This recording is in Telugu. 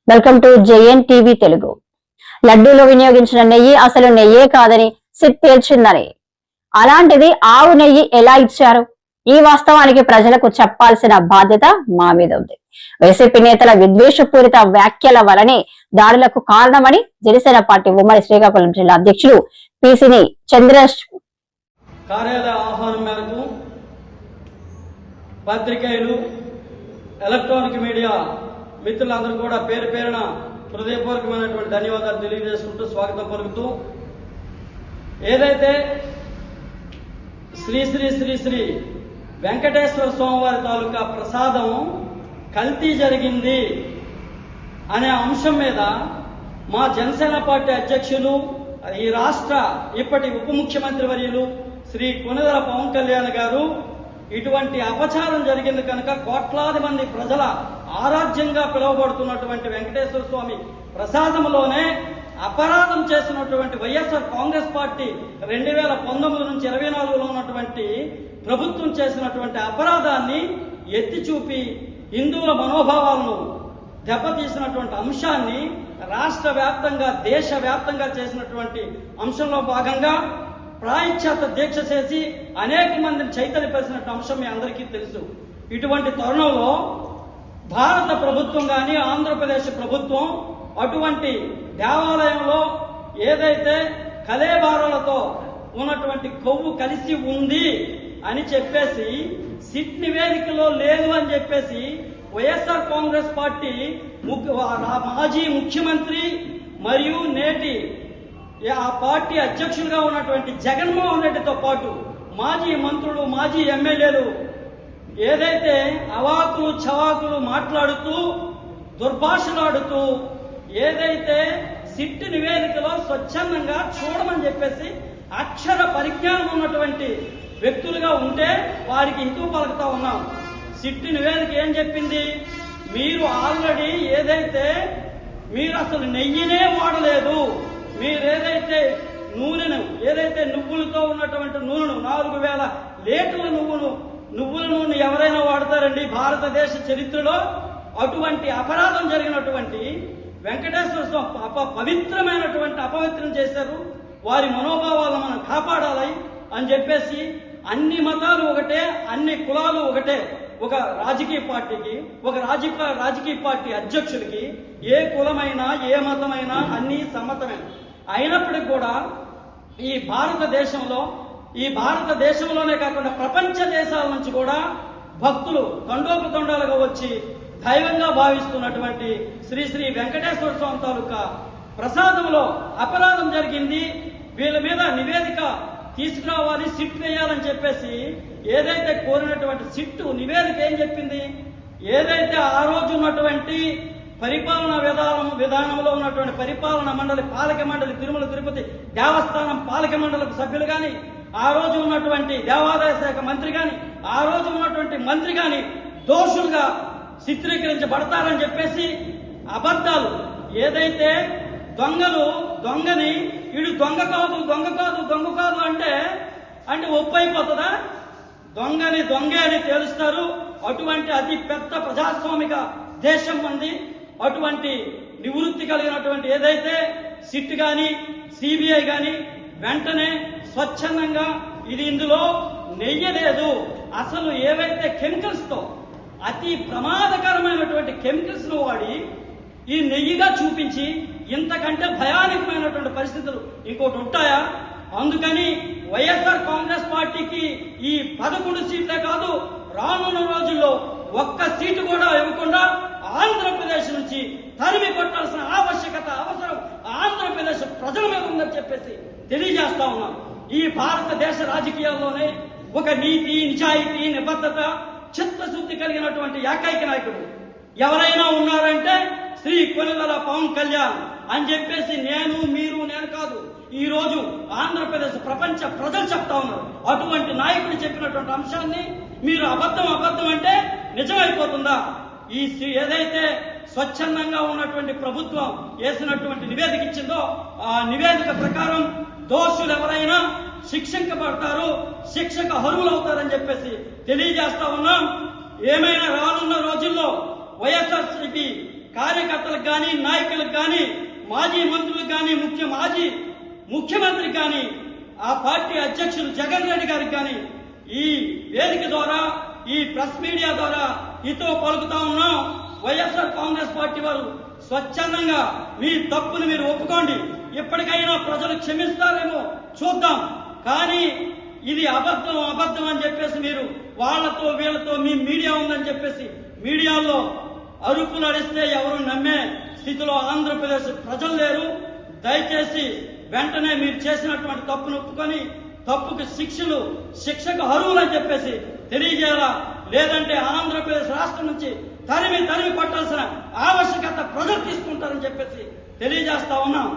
Welcome to JN TV Telugu. లడ్డూలో వినియోగించిన నెయ్యి అసలు నెయ్యే కాదని సిట్ తేల్చిందని, అలాంటిది ఆవు నెయ్యి ఎలా ఇచ్చారు? ఈ వాస్తవానికి ప్రజలకు చెప్పాల్సిన బాధ్యత మా మీద ఉంది. వైసీపీ నేతల విద్వేషపూరిత వ్యాఖ్యల వలనే దాడులకు కారణమని జనసేన పార్టీ ఉమ్మడి శ్రీకాకుళం జిల్లా అధ్యక్షులు పిసిని చంద్రేష్ కార్యాలయ ఆహ్వానం మేరకు పత్రికలు, ఎలక్ట్రానిక్ మీడియా మిత్రులందరూ కూడా పేరు పేరున హృదయపూర్వకమైనటువంటి ధన్యవాదాలు తెలియజేసుకుంటూ స్వాగతం పలుకుతూ, ఏదైతే శ్రీ శ్రీ శ్రీ శ్రీ వెంకటేశ్వర స్వామివారి తాలూకా ప్రసాదం కల్తీ జరిగింది అనే అంశం మీద మా జనసేన పార్టీ అధ్యక్షులు, ఈ రాష్ట్ర ఇప్పటి ఉప ముఖ్యమంత్రి వర్యులు శ్రీ కొనిదెల పవన్ కళ్యాణ్ గారు ఇటువంటి అపచారం జరిగింది కనుక కోట్లాది మంది ప్రజల ఆరాధ్యంగా పిలువబడుతున్నటువంటి వెంకటేశ్వర స్వామి ప్రసాదంలోనే అపరాధం చేసినటువంటి వైఎస్ఆర్ కాంగ్రెస్ పార్టీ 2019 నుంచి 24లో ఉన్నటువంటి ప్రభుత్వం చేసినటువంటి అపరాధాన్ని ఎత్తి చూపి హిందువుల మనోభావాలను దెబ్బతీసినటువంటి అంశాన్ని రాష్ట్ర వ్యాప్తంగా, దేశ వ్యాప్తంగా చేసినటువంటి అంశంలో భాగంగా ప్రాయశ్చిత్త దీక్ష చేసి అనేక మందిని చైతన్యపరిచినటువంటి అంశం మీ అందరికీ తెలుసు. ఇటువంటి తరుణంలో భారత ప్రభుత్వం కానీ, ఆంధ్రప్రదేశ్ ప్రభుత్వం అటువంటి దేవాలయంలో ఏదైతే కలేబారాలతో ఉన్నటువంటి కొవ్వు కలిసి ఉంది అని చెప్పేసి, సిట్ నివేదికలో లేదు అని చెప్పేసి వైఎస్ఆర్ కాంగ్రెస్ పార్టీ మాజీ ముఖ్యమంత్రి మరియు నేటి ఆ పార్టీ అధ్యక్షులుగా ఉన్నటువంటి జగన్మోహన్ రెడ్డితో పాటు మాజీ మంత్రులు, మాజీ ఎమ్మెల్యేలు ఏదైతే అవాకులు చవాకులు మాట్లాడుతూ, దుర్భాషలాడుతూ, ఏదైతే సిట్ నివేదికలో స్వచ్ఛందంగా చూడమని చెప్పేసి అక్షర పరిజ్ఞానం ఉన్నటువంటి వ్యక్తులుగా ఉంటే వారికి హితవు పలుకుతా ఉన్నాం. సిట్ నివేదిక ఏం చెప్పింది? మీరు ఆల్రెడీ మీరు అసలు నెయ్యినే వాడలేదు, మీరేదైతే నూనెను, ఏదైతే నువ్వులతో ఉన్నటువంటి నూనెను 4000 లీటర్ల నువ్వుల నూనె ఎవరైనా వాడతారండి భారతదేశ చరిత్రలో? అటువంటి అపరాధం జరిగినటువంటి వెంకటేశ్వర స్వామి పవిత్రమైనటువంటి అపవిత్రం చేశారు. వారి మనోభావాలను మనం కాపాడాలి అని చెప్పేసి అన్ని మతాలు ఒకటే, అన్ని కులాలు ఒకటే. ఒక రాజకీయ పార్టీకి, ఒక రాజకీయ పార్టీ అధ్యక్షుడికి ఏ కులమైనా, ఏ మతమైనా అన్ని సమ్మతమే. అయినప్పటికీ కూడా ఈ భారతదేశంలోనే కాకుండా ప్రపంచ దేశాల నుంచి కూడా భక్తులు తండోపతండాలుగా వచ్చి దైవంగా భావిస్తున్నటువంటి శ్రీ శ్రీ వెంకటేశ్వర స్వామి తాలూకా ప్రసాదంలో అపరాధం జరిగింది, వీళ్ళ మీద నివేదిక తీసుకురావాలి, సిట్ వేయాలని చెప్పేసి ఏదైతే కోరినటువంటి సిట్టు నివేదిక ఏం చెప్పింది? ఏదైతే ఆ రోజు ఉన్నటువంటి పరిపాలనా విధానంలో ఉన్నటువంటి పరిపాలనా మండలి, పాలక మండలి, తిరుమల తిరుపతి దేవస్థానం పాలక మండలి సభ్యులు కానీ, ఆ రోజు ఉన్నటువంటి దేవాదాయ శాఖ మంత్రి కానీ, ఆ రోజు ఉన్నటువంటి మంత్రి కానీ దోషులుగా చిత్రీకరించబడతారని చెప్పేసి అబద్ధాలు, ఏదైతే దొంగని వీడు దొంగ కాదు అంటే ఒప్పు అయిపోతుందా? దొంగే అని తేలుస్తారు. అటువంటి అతి పెద్ద ప్రజాస్వామిక దేశం మంది. అటువంటి నివృత్తి కలిగినటువంటి ఏదైతే సిట్ కానీ, సిబిఐ కానీ వెంటనే స్వచ్ఛందంగా ఇందులో నెయ్యి లేదు, అసలు ఏవైతే కెమికల్స్ తో అతి ప్రమాదకరమైనటువంటి కెమికల్స్ ను వాడి ఈ నెయ్యిగా చూపించి ఇంతకంటే భయానకమైనటువంటి పరిస్థితులు ఇంకోటి ఉంటాయా? అందుకని వైఎస్ఆర్ కాంగ్రెస్ పార్టీకి ఈ 11 సీట్లే కాదు, రానున్న రోజుల్లో ఒక్క సీటు కూడా ఇవ్వకుండా ఆంధ్రప్రదేశ్ నుంచి తరిమి కొట్టాల్సిన అవసరం ఆంధ్రప్రదేశ్ ప్రజల మీద ఉందని చెప్పేసి తెలియజేస్తా ఉన్నాం. ఈ భారతదేశ రాజకీయాల్లోనే ఒక నీతి, నిజాయితీ, నిబద్ధత, చిత్తశుద్ధి కలిగినటువంటి ఏకైక నాయకుడు ఎవరైనా ఉన్నారంటే శ్రీ కొనిదెల పవన్ కళ్యాణ్ అని చెప్పేసి నేను కాదు, ఈ రోజు ఆంధ్రప్రదేశ్ ప్రపంచ ప్రజలు చెప్తా ఉన్నారు. అటువంటి నాయకుడు చెప్పినటువంటి అంశాన్ని మీరు అబద్ధం అంటే నిజమైపోతుందా? ఏదైతే స్వచ్ఛందంగా ఉన్నటువంటి ప్రభుత్వం వేసినటువంటి నివేదిక ఇచ్చిందో ఆ నివేదిక ప్రకారం దోషులు ఎవరైనా శిక్షించబడతారు, శిక్షకు అర్హులవుతారని చెప్పేసి తెలియజేస్తా ఉన్నాం. ఏమైనా రానున్న రోజుల్లో వైఎస్ఆర్సీపీ కార్యకర్తలకు కానీ నాయకులకు కానీ మాజీ మంత్రులకు కానీ మాజీ ముఖ్యమంత్రికి కానీ ఆ పార్టీ అధ్యక్షులు జగన్ రెడ్డి గారికి కానీ ఈ వేదిక ద్వారా ఈ ప్రెస్ మీడియా ద్వారా హితో పలుకుతా ఉన్నాం. వైఎస్ఆర్ కాంగ్రెస్ పార్టీ వారు స్వచ్ఛందంగా మీ తప్పును మీరు ఒప్పుకోండి. ఇప్పటికైనా ప్రజలు క్షమిస్తారేమో చూద్దాం. కానీ ఇది అబద్ధం అని చెప్పేసి మీరు వాళ్లతో వీళ్లతో మీ మీడియా ఉందని చెప్పేసి మీడియాలో అరుపులు అడిస్తే ఎవరు నమ్మే స్థితిలో ఆంధ్రప్రదేశ్ ప్రజలు లేరు. దయచేసి వెంటనే మీరు చేసినటువంటి తప్పును ఒప్పుకొని తప్పుకు శిక్షకు అర్హులని చెప్పేసి తెలియజేయాలా. లేదంటే ఆంధ్రప్రదేశ్ రాష్ట్రం నుంచి తరిమి కొట్టాల్సిన ఆవశ్యకత ప్రజలు తీసుకుంటారని చెప్పేసి తెలియజేస్తా ఉన్నాం.